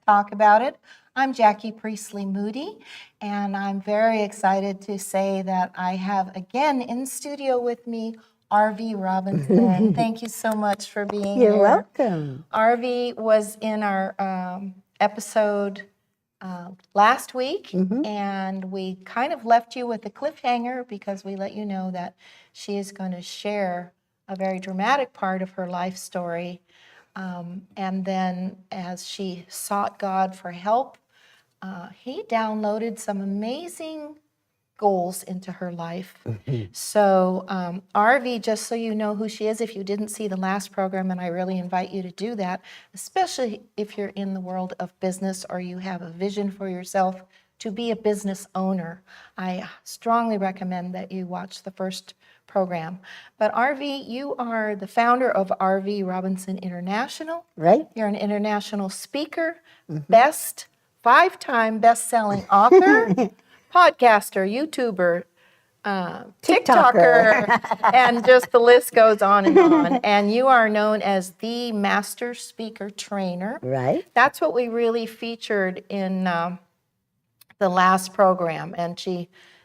talk about it. I'm Jackie Priestley Moody, and I'm very excited to say that I have again in studio with me Arvee Robinson. Thank you so much for being here. You're welcome. Arvee was in our episode last week, and we kind of left you with a cliffhanger because we let you know that she is going to share a very dramatic part of her life story. And then as she sought God for help, he downloaded some amazing goals into her life. So Arvee, just so you know who she is, if you didn't see the last program, and I really invite you to do that, especially if you're in the world of business or you have a vision for yourself to be a business owner, I strongly recommend that you watch the first program. But Arvee, you are the founder of Arvee Robinson International. Right. You're an international speaker, five-time best-selling author, podcaster, YouTuber, TikToker, and just the list goes on and on. And you are known as the master speaker trainer. Right. That's what we really featured in the last program. And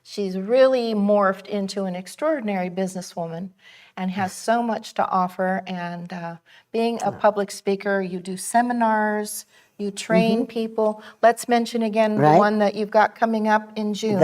she's really morphed into an extraordinary businesswoman and has so much to offer. And being a public speaker, you do seminars, you train people. Let's mention again the one that you've got coming up in June.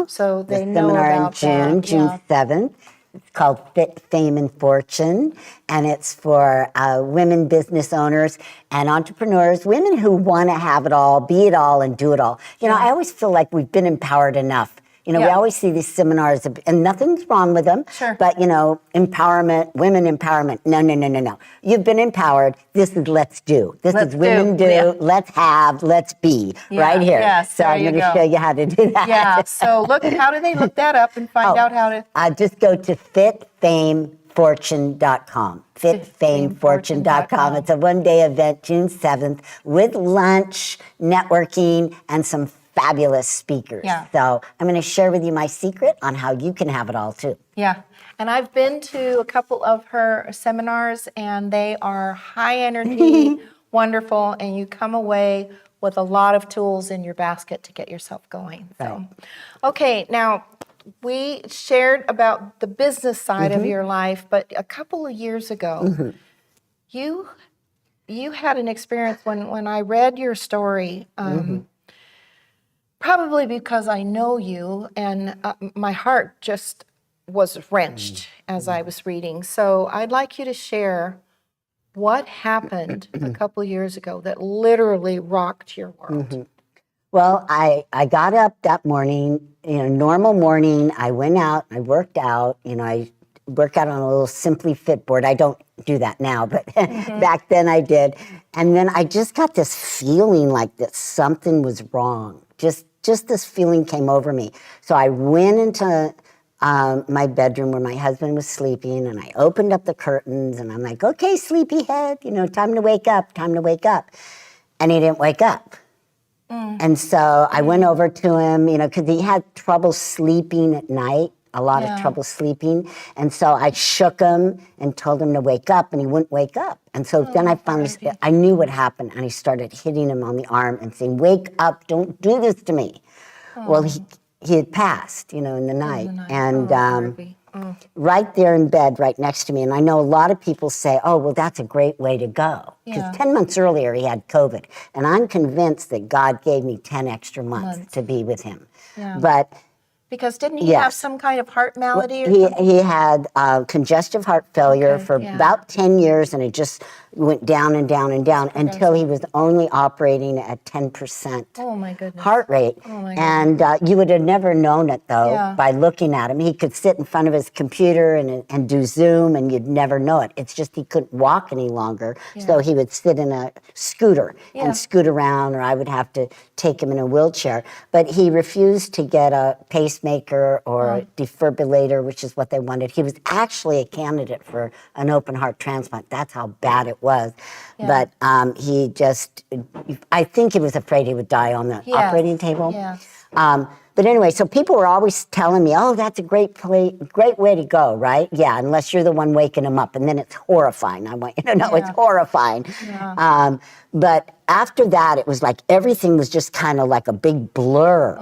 So they know about the seminar in June, June 7th. It's called Fit, Fame, and Fortune, and it's for women business owners and entrepreneurs, women who want to have it all, be it all, and do it all. You know, I always feel like we've been empowered enough. You know, we always see these seminars, and nothing's wrong with them. But, you know, empowerment, women empowerment. No. You've been empowered. This is let's do. This is women do. Let's have, let's be right here. Yes, so I'm going to show you how to do that. Yeah. So look, how do they look that up and find out how to? Just go to fitfamefortune.com. Fitfamefortune.com. It's a one-day event, June 7th, with lunch, networking, and some fabulous speakers. So I'm going to share with you my secret on how you can have it all too. Yeah. And I've been to a couple of her seminars, and they are high energy, wonderful, and you come away with a lot of tools in your basket to get yourself going. So, okay, now we shared about the business side of your life, but a couple of years ago, you had an experience when I read your story. Probably because I know you, and my heart just was wrenched as I was reading. So I'd like you to share what happened a couple years ago that literally rocked your world. Well, I got up that morning, you know, normal morning. I went out, I worked out, you know, I work out on a little Simply Fit board. I don't do that now, but back then I did. And then I just got this feeling like that something was wrong. Just this feeling came over me. So I went into my bedroom where my husband was sleeping, and I opened up the curtains, and I'm like, okay, sleepyhead, you know, time to wake up. And he didn't wake up. And so I went over to him, you know, because he had trouble sleeping at night, a lot of trouble sleeping. And so I shook him and told him to wake up, and he wouldn't wake up. And so then I finally, I knew what happened, and I started hitting him on the arm and saying, wake up, don't do this to me. Well, he had passed, you know, in the night. And right there in bed, right next to me. And I know a lot of people say, oh, well, that's a great way to go. Because 10 months earlier, he had COVID. And I'm convinced that God gave me 10 extra months to be with him. But because didn't he have some kind of heart malady? He had congestive heart failure for about 10 years, and it just went down and down and down until he was only operating at 10% heart rate. And you would have never known it, though, by looking at him. He could sit in front of his computer and do Zoom, and you'd never know it. It's just he couldn't walk any longer, so he would sit in a scooter and scoot around, or I would have to take him in a wheelchair. But he refused to get a pacemaker or a defibrillator, which is what they wanted. He was actually a candidate for an open heart transplant. That's how bad it was. But he just, I think he was afraid he would die on the operating table. But anyway, so people were always telling me, oh, that's a great way to go, right? Yeah, unless you're the one waking them up. And then it's horrifying. I want you to know it's horrifying. Yeah. But after that, it was like everything was just kind of like a big blur.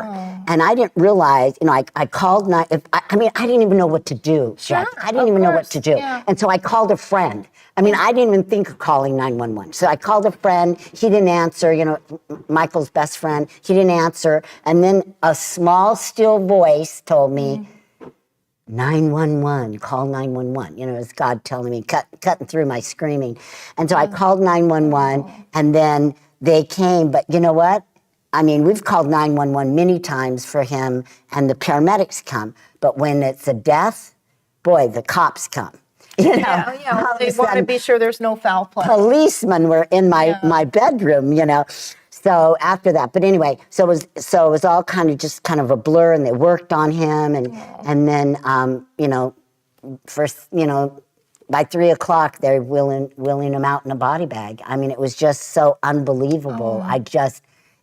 And I didn't realize, I called, I didn't even know what to do. Sure, I didn't even know what to do. Yeah. And so I called a friend. I didn't even think of calling 911. So I called a friend. He didn't answer, Michael's best friend. He didn't answer. And then a small, still voice told me, 911, call 911. It's God telling me, cutting through my screaming. And so I called 911, and then they came. But you know what? We've called 911 many times for him, and the paramedics come. But when it's a death, boy, the cops come. Well, they want to be sure there's no foul play. Policemen were in my bedroom, So after that, but anyway, so it was all kind of a blur, and they worked on him, and then first by 3 o'clock they're wheeling him out in a body bag. It was just so unbelievable.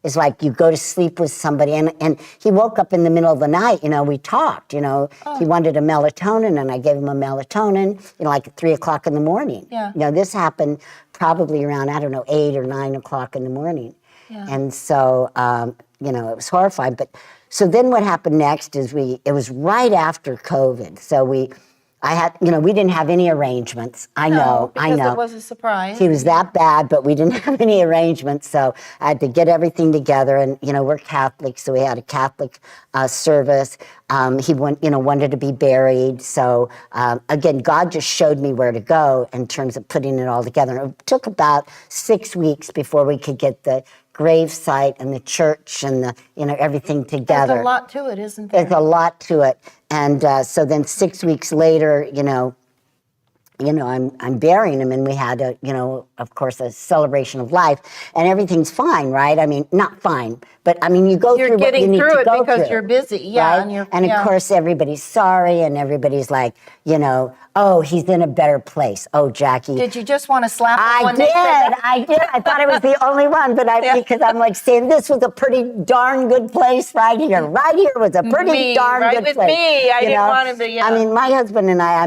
It's like you go to sleep with somebody, and he woke up in the middle of the night, we talked, he wanted a melatonin, and I gave him a melatonin, like at 3 o'clock in the morning. Yeah. This happened probably around, 8 or 9 o'clock in the morning. Yeah. And so, it was horrifying. But so then what happened next is it was right after COVID. So we didn't have any arrangements. I know. It was a surprise. He was that bad, but we didn't have any arrangements. So I had to get everything together. And, we're Catholic, so we had a Catholic service. He wanted to be buried. So, again, God just showed me where to go in terms of putting it all together. It took about 6 weeks before we could get the grave site and the church and everything together. There's a lot to it, isn't there? There's a lot to it. And so then 6 weeks later, I'm burying him, and we had of course, a celebration of life, and everything's fine, right? Not fine, but you go through what you need to go through. You're getting through it because you're busy, yeah. Right? And of course, everybody's sorry, and everybody's like, oh, he's in a better place. Oh, Jackie. Did you just want to slap him I when did. they said that? I did. I thought I was the only one, but because I'm like saying this was a pretty darn good place right here. Right here was a pretty darn right good with place. Me. I didn't want him to, my husband and I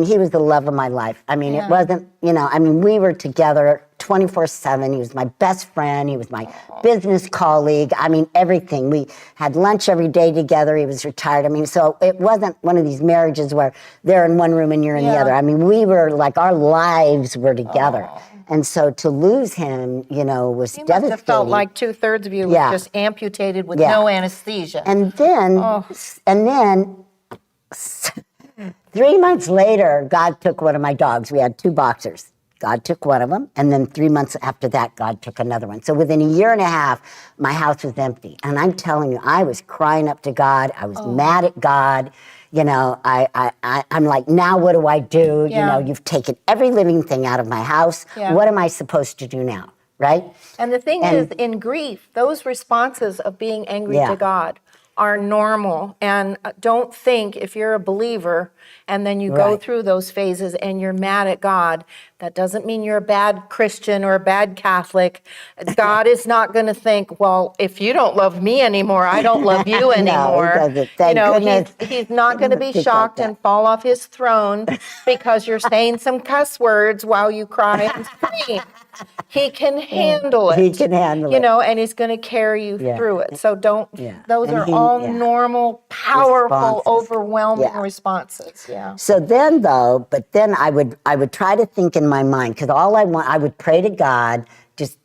he was the love of my life. It wasn't, we were together 24/7. He was my best friend. He was my business colleague. Everything. We had lunch every day together. He was retired. So it wasn't one of these marriages where they're in one room and you're in the other. We were like, our lives were together. And so to lose him, was devastating. Must have felt like 2/3 of you was just amputated with no anesthesia. And then 3 months later, God took one of my dogs. We had 2 boxers. God took one of them, and then 3 months after that, God took another one. So within a year and a half, my house was empty. And I'm telling you, I was crying up to God. I was mad at God. I'm like, now what do I do? You've taken every living thing out of my house. Yeah. What am I supposed to do now, right? And the thing is, in grief, those responses of being angry to God are normal. And don't think if you're a believer and then you go through those phases and you're mad at God, that doesn't mean you're a bad Christian or a bad Catholic. God is not going to think, well, if you don't love me anymore, I don't love you anymore. No, he doesn't. Thank goodness. He's not going to be shocked and fall off his throne because you're saying some cuss words while you cry and scream. He can handle it. He can handle it. And he's going to carry you through it. So don't, those are all normal, powerful, overwhelming responses. Yeah. So then I would try to think in my mind, because I would pray to God, just,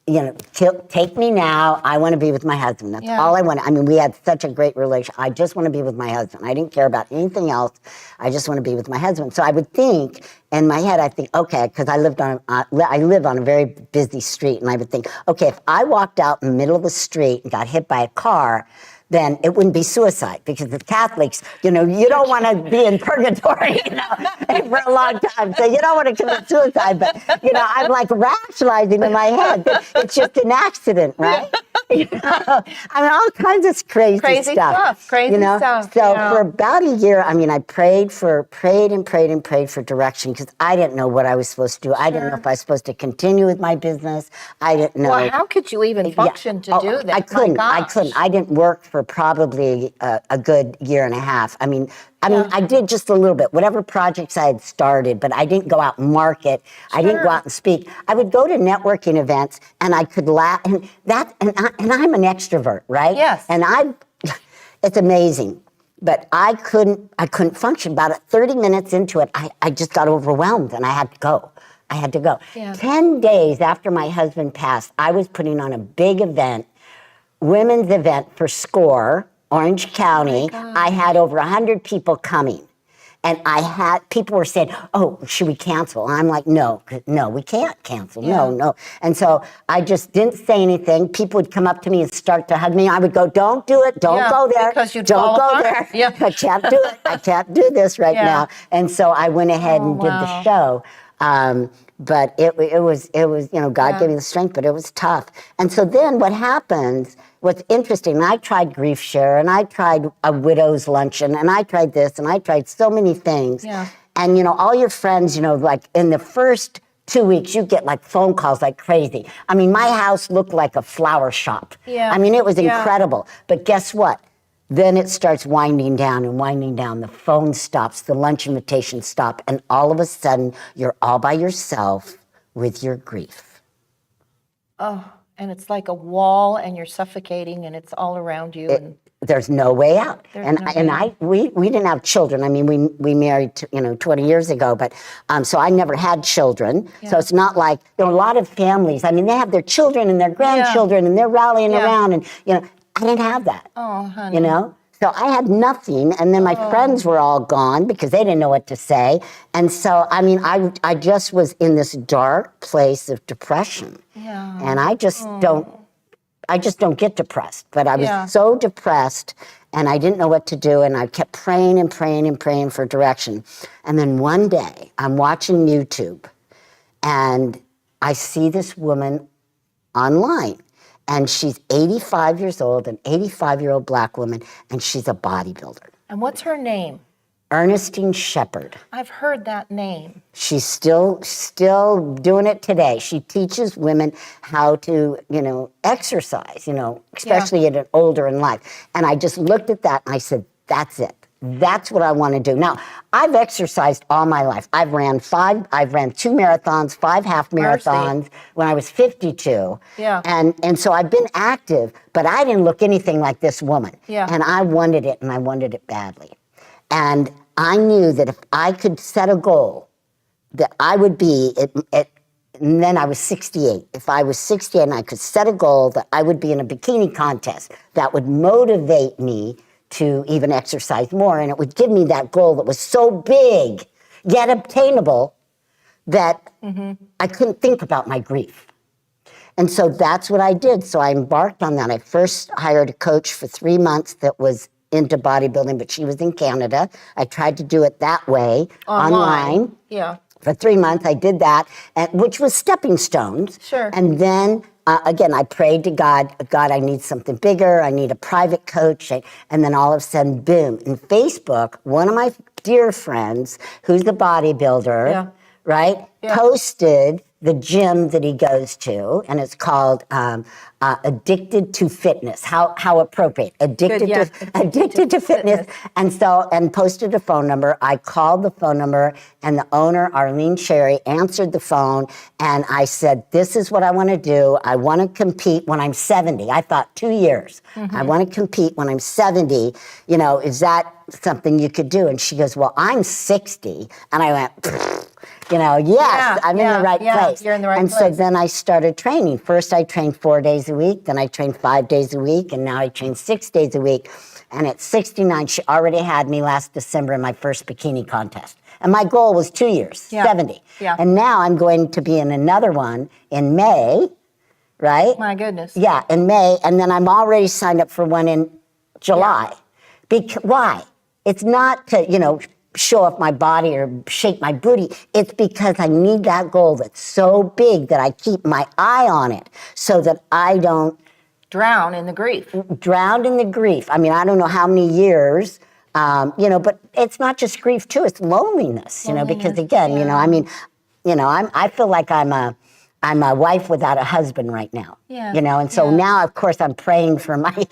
take me now. I want to be with my husband. That's all I want. We had such a great relationship. I just want to be with my husband. I didn't care about anything else. I just want to be with my husband. So I would think, in my head, okay, because I live on a very busy street, and I would think, okay, if I walked out in the middle of the street and got hit by a car, then it wouldn't be suicide, because the Catholics, you don't want to be in purgatory, for a long time. So you don't want to commit suicide. But, I'm like rationalizing in my head that it's just an accident, right? I mean, all kinds of crazy stuff. Crazy you know? stuff. So yeah. for about a year, I mean, I prayed for direction because I didn't know what I was supposed to do. I didn't know if I was supposed to continue with my business. I didn't know. Well, how could you even function to do that? I couldn't. My I gosh. couldn't. I didn't work for probably a good year and a half. I mean, I did just a little bit, whatever projects I had started, but I didn't go out and market. I didn't go out and speak. I would go to networking events, and I could laugh, and I'm an extrovert, right? Yes. And it's amazing, but I couldn't function. About 30 minutes into it, I just got overwhelmed, and I had to go. Yeah. 10 days after my husband passed, I was putting on a big event, women's event for SCORE, Orange County. I had over 100 people coming. And people were saying, oh, should we cancel? And I'm like, no, we can't cancel. Yeah. No. And so I just didn't say anything. People would come up to me and start to hug me. I would go, don't do it. Don't go there. Because you'd don't fall go apart. there. Yeah. I can't do it. I can't do this right Yeah. now. And so I went ahead and did the show. But it was, God gave me the strength, but it was tough. And so then what happens, what's interesting, I tried Grief Share, and I tried a widow's luncheon, and I tried this, and I tried so many things. Yeah. And, all your friends, like in the first 2 weeks, you get like phone calls like crazy. I mean, my house looked like a flower shop. Yeah. I mean, it was Yeah. incredible. But guess what? Then it starts winding down and winding down. The phone stops, the lunch invitations stop, and all of a sudden, you're all by yourself with your grief. Oh, and it's like a wall, and you're suffocating, and it's all around you. There's no way out. We didn't have children. I mean, we married 20 years ago, but so I never had children. Yeah. So it's not like there are a lot of families. I mean, they have their children and their grandchildren, and they're rallying around, and I didn't have that. Oh, honey. So I had nothing, and then my friends were all gone because they didn't know what to say. And so, I mean, I just was in this dark place of depression. Yeah. And I just don't get depressed. But I was so depressed, and I didn't know what to do, and I kept praying and praying and praying for direction. And then one day, I'm watching YouTube, and I see this woman online. And she's 85 years old, an 85-year-old black woman, and she's a bodybuilder. And what's her name? Ernestine Shepherd. I've heard that name. She's still doing it today. She teaches women how to, exercise, especially at an older in life. And I just looked at that and I said, that's it. That's what I want to do. Now, I've exercised all my life. I've ran 2 marathons, 5 half marathons when I was 52. Yeah. And so I've been active, but I didn't look anything like this woman. Yeah. And I wanted it, and I wanted it badly. And I knew that if I could set a goal, that I would be and then I was 68. If I was 68 and I could set a goal that I would be in a bikini contest, that would motivate me to even exercise more, and it would give me that goal that was so big, yet obtainable, that I couldn't think about my grief. And so that's what I did. So I embarked on that. I first hired a coach for 3 months that was into bodybuilding, but she was in Canada. I tried to do it that way, online. Yeah. For 3 months, I did that, which was stepping stones. Sure. And then, again, I prayed to God, I need something bigger. I need a private coach. And then all of a sudden, boom. In Facebook, one of my dear friends, who's a bodybuilder, right, posted the gym that he goes to, and it's called Addicted to Fitness. How appropriate. Addicted to Fitness. And posted a phone number. I called the phone number, and the owner, Arlene Cherry, answered the phone, and I said, this is what I want to do. I want to compete when I'm 70. I thought 2 years. I want to compete when I'm 70. Is that something you could do? And she goes, well, I'm 60. And I went, yes, I'm in the right place. You're in the right place. And so then I started training. First, I trained 4 days a week. Then I trained 5 days a week. And now I train 6 days a week. And at 69, she already had me last December in my first bikini contest. And my goal was 2 years, 70. Yeah. And now I'm going to be in another one in May, right? My goodness. Yeah, in May. And then I'm already signed up for one in July. Why? It's not to, show off my body or shake my booty. It's because I need that goal that's so big that I keep my eye on it so that I don't drown in the grief. Drowned in the grief. I mean, I don't know how many years, but it's not just grief too, it's loneliness, because again, I mean, I feel like I'm a wife without a husband right now, and so now, of course, I'm praying for my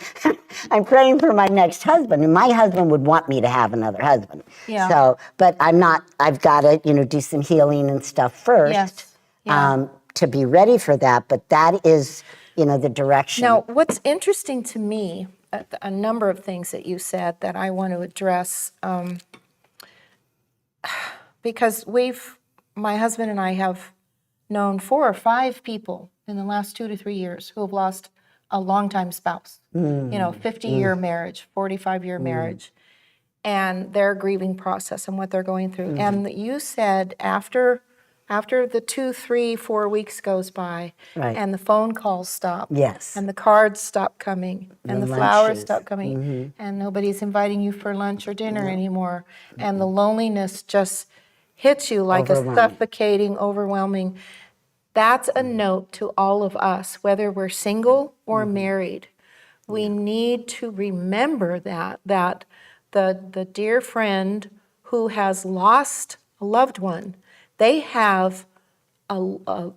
next husband, and my husband would want me to have another husband. Yeah. So, but I'm not, I've got to, do some healing and stuff first. Yes. Yeah. To be ready for that, but that is, the direction. Now, what's interesting to me, a number of things that you said that I want to address, because my husband and I have known 4 or 5 people in the last 2 to 3 years who have lost a longtime spouse, 50-year marriage, 45-year marriage, and their grieving process and what they're going through. And you said after the 2, 3, 4 weeks goes by, right, and the phone calls stop, yes, and the cards stop coming, and the flowers stop coming, mm-hmm, and nobody's inviting you for lunch or dinner anymore, and the loneliness just hits you like a suffocating, overwhelming. That's a note to all of us, whether we're single or married. We need to remember that the dear friend who has lost a loved one, they have a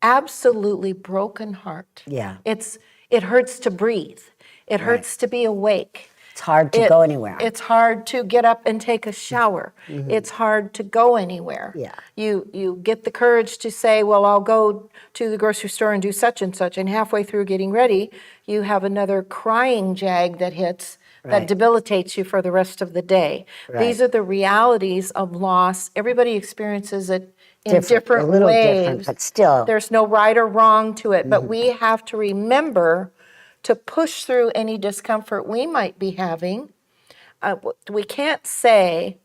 absolutely broken heart. Yeah. It hurts to breathe. It hurts to be awake. It's hard to go anywhere. It's hard to get up and take a shower. It's hard to go anywhere. Yeah. You get the courage to say, well, I'll go to the grocery store and do such and such, and halfway through getting ready, you have another crying jag that hits that debilitates you for the rest of the day. Right. These are the realities of loss. Everybody experiences it in different a little ways. different, but still. There's no right or wrong to it, but we have to remember to push through any discomfort we might be having. We can't say,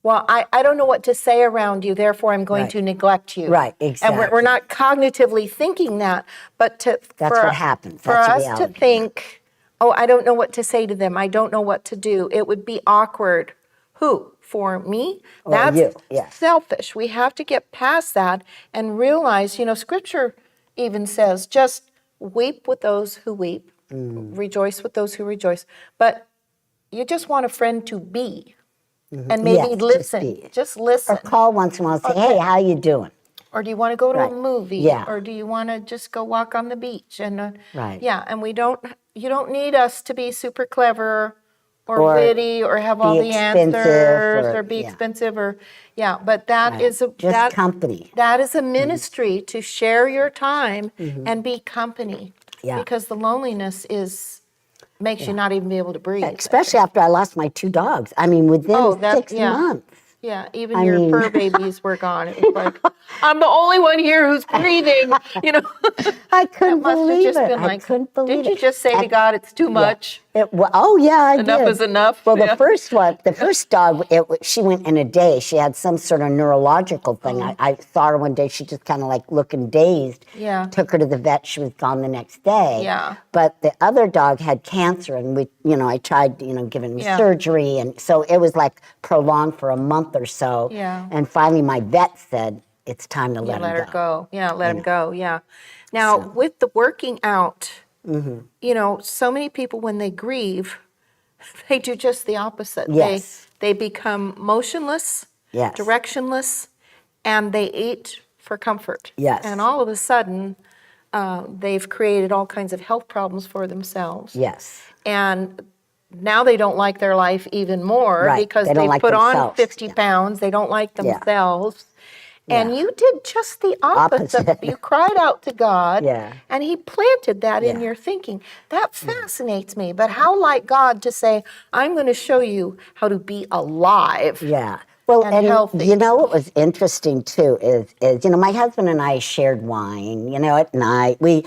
well, I don't know what to say around you, therefore I'm going to neglect you. Right, exactly. And we're not cognitively thinking that, but that's what happens. For That's us reality. to think, oh, I don't know what to say to them, I don't know what to do, it would be awkward. Who? For me? Or That's you, yes. selfish. We have to get past that and realize, Scripture even says, just weep with those who weep, rejoice with those who rejoice. But you just want a friend to be, and maybe listen. Just listen. Or call once in a while and say, hey, how you doing? Or do you want to go to a movie? Yeah. Or do you want to just go walk on the beach? And Right. Yeah, and you don't need us to be super clever or witty or have all the answers or be expensive but that is just company. That is a ministry to share your time and be company. Yeah. Because the loneliness makes you not even be able to breathe. Especially after I lost my 2 dogs. I mean, within 6 months. Yeah, even your fur babies were gone. It was like, I'm the only one here who's breathing. I couldn't believe it. I couldn't believe it. Did you just say to God, it's too much? I did. Enough is enough? Well, the first dog, she went in a day. She had some sort of neurological thing. I saw her one day. She just kind of like looking dazed. Yeah. Took her to the vet. She was gone the next day. Yeah. But the other dog had cancer, and I tried, giving him surgery, and so it was like prolonged for a month or so. Yeah. And finally, my vet said, it's time to let him her go. Yeah, let him go. Yeah. Now, So. with the working out, so many people, when they grieve, they do just the opposite. Yes. They become motionless, Yes. directionless, and they eat for comfort. Yes. And all of a sudden, they've created all kinds of health problems for themselves. Yes. And now they don't like their life even more Right. because They don't they like put on themselves. 50 pounds. They don't like themselves. And you did just the opposite. You cried out to God, and He planted that in your thinking. That fascinates me. But how like God to say, I'm going to show you how to be alive. Yeah. Well, and healthy. What was interesting too is my husband and I shared wine. At night we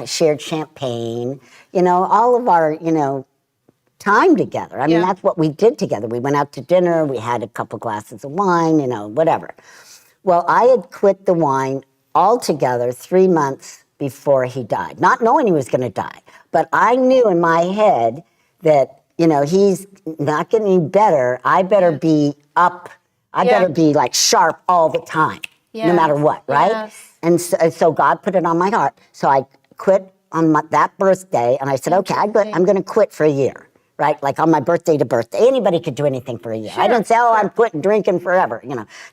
shared champagne. All of our time together. I mean, that's what we did together. We went out to dinner. We had a couple glasses of wine. Whatever. Well, I had quit the wine altogether 3 months before he died, not knowing he was going to die. But I knew in my head that, he's not getting any better. I better be up. I better be like sharp all the time, no matter what, right? Yes. And so God put it on my heart. So I quit on that birthday, and I said, okay, I'm going to quit for a year, right? Like on my birthday to birthday. Anybody could do anything for a year. I didn't say, I'm quitting drinking forever,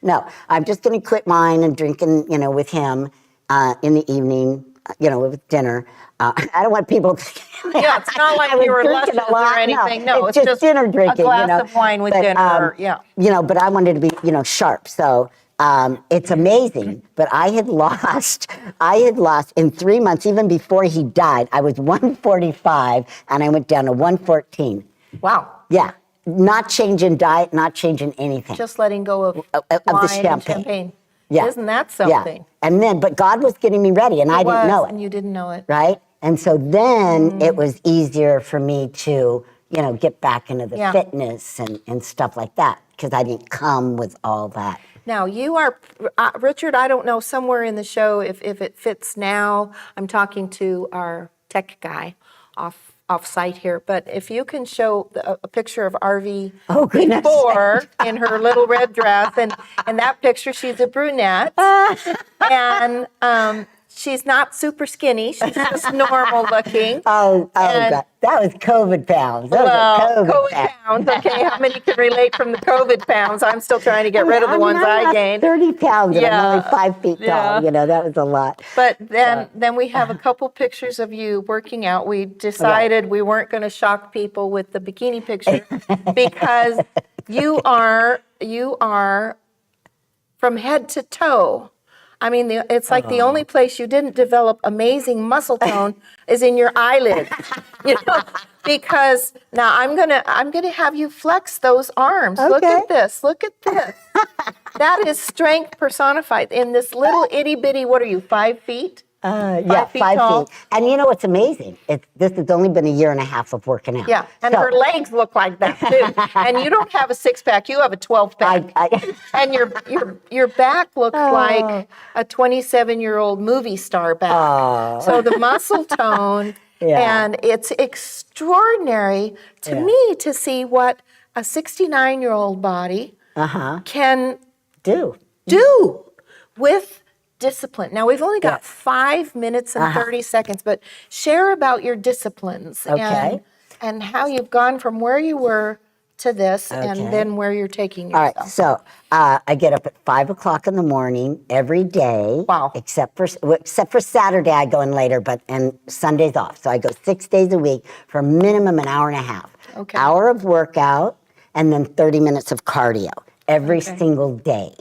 No, I'm just going to quit mine and drinking, with him in the evening, with dinner. I don't want people to Yeah, it's not like you were luscious or anything. No, it's just dinner drinking. A glass of wine with dinner, But I wanted to be, sharp. So it's amazing. But I had lost in 3 months, even before he died, I was 145 and I went down to 114. Wow. Yeah. Not changing diet, not changing anything. Just letting go of the wine and champagne. Yeah. Isn't that something? Yeah. And then, but God was getting me ready, and I didn't know it. And you didn't know it. Right? And so then it was easier for me to, get back into the fitness and stuff like that, because I didn't come with all that. Now, you are, Richard, I don't know, somewhere in the show, if it fits now, I'm talking to our tech guy off site here, but if you can show a picture of Arvee before in her little red dress, and in that picture she's a brunette, and she's not super skinny, she's just normal looking. Oh God. That was COVID pounds. COVID pounds. Okay, how many can relate from the COVID pounds? I'm still trying to get rid of the ones I gained. 30 pounds and I'm only 5 feet tall. That was a lot. But then we have a couple pictures of you working out. We decided we weren't going to shock people with the bikini picture because you are from head to toe. I mean, it's like the only place you didn't develop amazing muscle tone is in your eyelids, because now I'm gonna have you flex those arms. Okay. Look at this. That is strength personified in this little itty bitty. What are you, 5 feet? 5 feet tall. And what's amazing? This has only been a year and a half of working out. Yeah, and her legs look like that too. And you don't have a 6-pack; you have a 12-pack. And your back looks like a 27-year-old movie star back. So the muscle tone, and it's extraordinary to me to see what a 69-year-old body can do with discipline. Now, we've only got 5 minutes and 30 seconds, but share about your disciplines and how you've gone from where you were to this and then where you're taking yourself. All right, so I get up at 5 o'clock in the morning every day. Wow. Except for Saturday, I go in later, and Sunday's off. So I go 6 days a week for a minimum an hour and a half. Okay. Hour of workout and then 30 minutes of cardio every single day.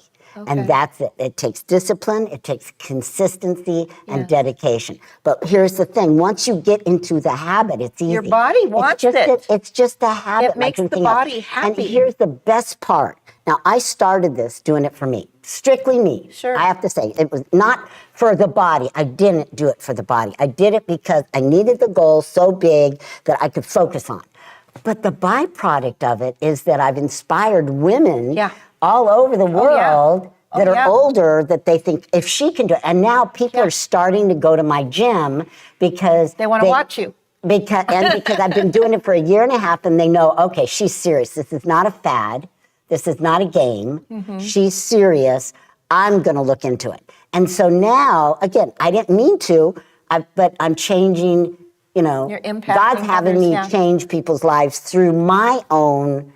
And that's it. It takes discipline, it takes consistency and dedication. But here's the thing, once you get into the habit, it's easy. Your body wants it. It's just a habit. It makes the body happy. And here's the best part. Now, I started this doing it for me, strictly me. Sure. I have to say, it was not for the body. I didn't do it for the body. I did it because I needed the goal so big that I could focus on. But the byproduct of it is that I've inspired women all over the world that are older, that they think, if she can do it. And now people are starting to go to my gym because they want to watch you. Because I've been doing it for a year and a half, and they know, okay, she's serious. This is not a fad. This is not a game. She's serious. I'm going to look into it. And so now, again, I didn't mean to, but I'm changing, You're impacting God's having me change people's lives through my own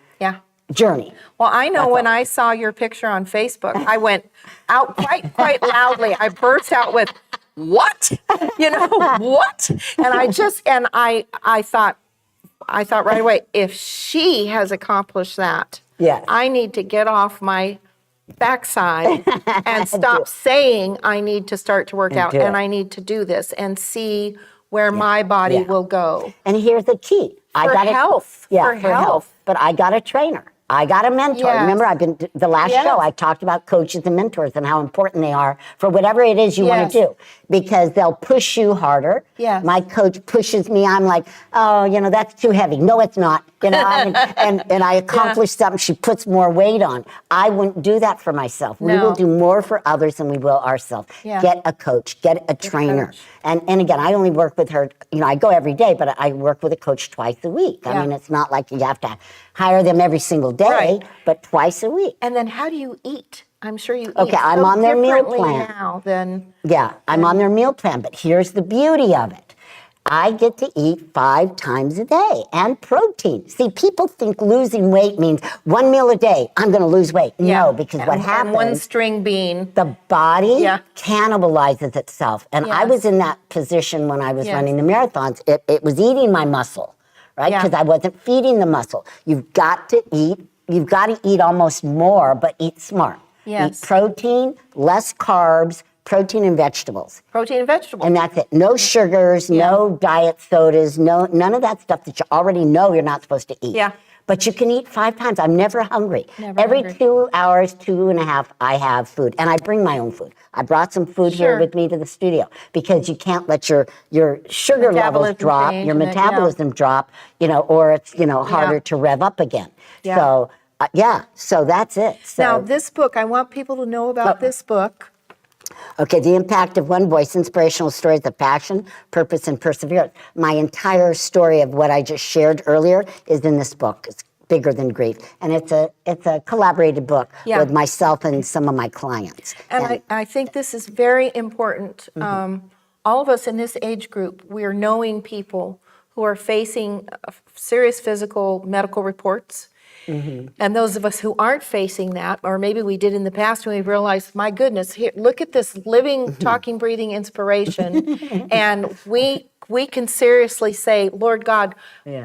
journey. Well, I know when I saw your picture on Facebook, I went out quite loudly. I burst out with, what? What? And I thought right away, if she has accomplished that, I need to get off my backside and stop saying I need to start to work out and I need to do this and see where my body will go. And here's the key. For health. But I got a trainer. I got a mentor. Remember, the last show, I talked about coaches and mentors and how important they are for whatever it is you want to do, because they'll push you harder. My coach pushes me. I'm like, oh, that's too heavy. No, it's not. And I accomplished something. She puts more weight on. I wouldn't do that for myself. We will do more for others than we will ourselves. Get a coach. Get a trainer. And again, I only work with her. I go every day, but I work with a coach twice a week. I mean, it's not like you have to hire them every single day, but twice a week. And then how do you eat? I'm sure you eat I'm on their meal plan. now than... I'm on their meal plan, but here's the beauty of it. I get to eat 5 times a day and protein. See, people think losing weight means 1 meal a day, I'm going to lose weight. No, because what happens... And one string bean. The body Yeah. cannibalizes itself. And I was in that position when I was running the marathons. It was eating my muscle, right? Yeah. Because I wasn't feeding the muscle. You've got to eat almost more, but eat smart. Yes. Eat protein, less carbs, protein and vegetables. Protein and vegetables. And that's it. No sugars, no diet sodas, none of that stuff that you already know you're not supposed to eat. Yeah. But you can eat 5 times. I'm never hungry. Never hungry. 2 hours, 2.5, I have food. And I bring my own food. I brought some food here with me to the studio because you can't let your sugar levels drop, your metabolism drop, or it's, harder to rev up again. Yeah. So, so that's it. So, now, this book, I want people to know about this book. Okay, The Impact of One Voice, Inspirational Stories of Passion, Purpose, and Perseverance. My entire story of what I just shared earlier is in this book. It's bigger than grief. And it's a collaborated book with myself and some of my clients. And I think this is very important. All of us in this age group, we are knowing people who are facing serious physical medical reports. And those of us who aren't facing that, or maybe we did in the past when we realized, my goodness, here, look at this living, talking, breathing inspiration. And we can seriously say, Lord God,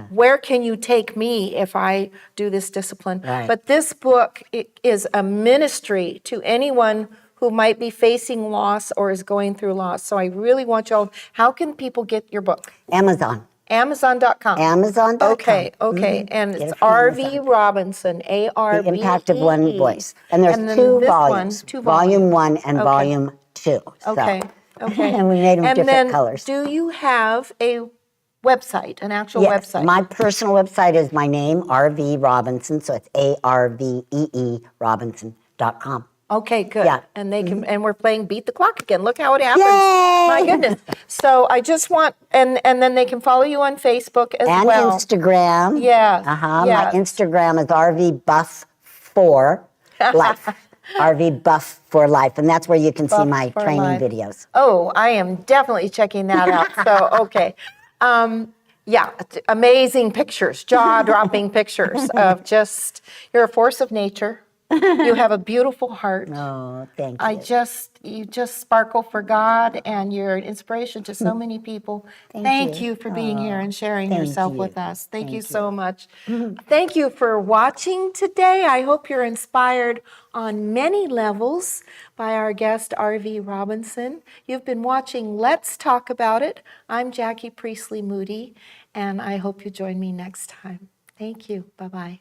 where can you take me if I do this discipline? Right. But this book is a ministry to anyone who might be facing loss or is going through loss. So I really want y'all, how can people get your book? Amazon. Amazon.com. Amazon.com. Okay. And it's Arvee Robinson, A-R-V-E-E. The Impact of One Voice. And there's 2 volumes. Volume 1 and Volume 2. Okay. And we made them different colors. Do you have a website, an actual website? My personal website is my name, Arvee Robinson, so it's A-R-V-E-E Robinson.com. Okay, good. Yeah. And they can, and we're playing Beat the Clock again. Look how it happens. Yay! My goodness. So I just want, and then they can follow you on Facebook as well. And Instagram. Yes. My Instagram is RV Buff for Life. RV Buff for Life. And that's where you can see my training videos. Oh, I am definitely checking that out. So, okay. Amazing pictures, jaw-dropping pictures of just, you're a force of nature. You have a beautiful heart. Oh, thank you. You just sparkle for God, and you're an inspiration to so many people. Thank you for being here and sharing yourself with us. Thank you so much. Thank you for watching today. I hope you're inspired on many levels by our guest, Arvee Robinson. You've been watching Let's Talk About It. I'm Jackie Priestley Moody, and I hope you join me next time. Thank you. Bye-bye.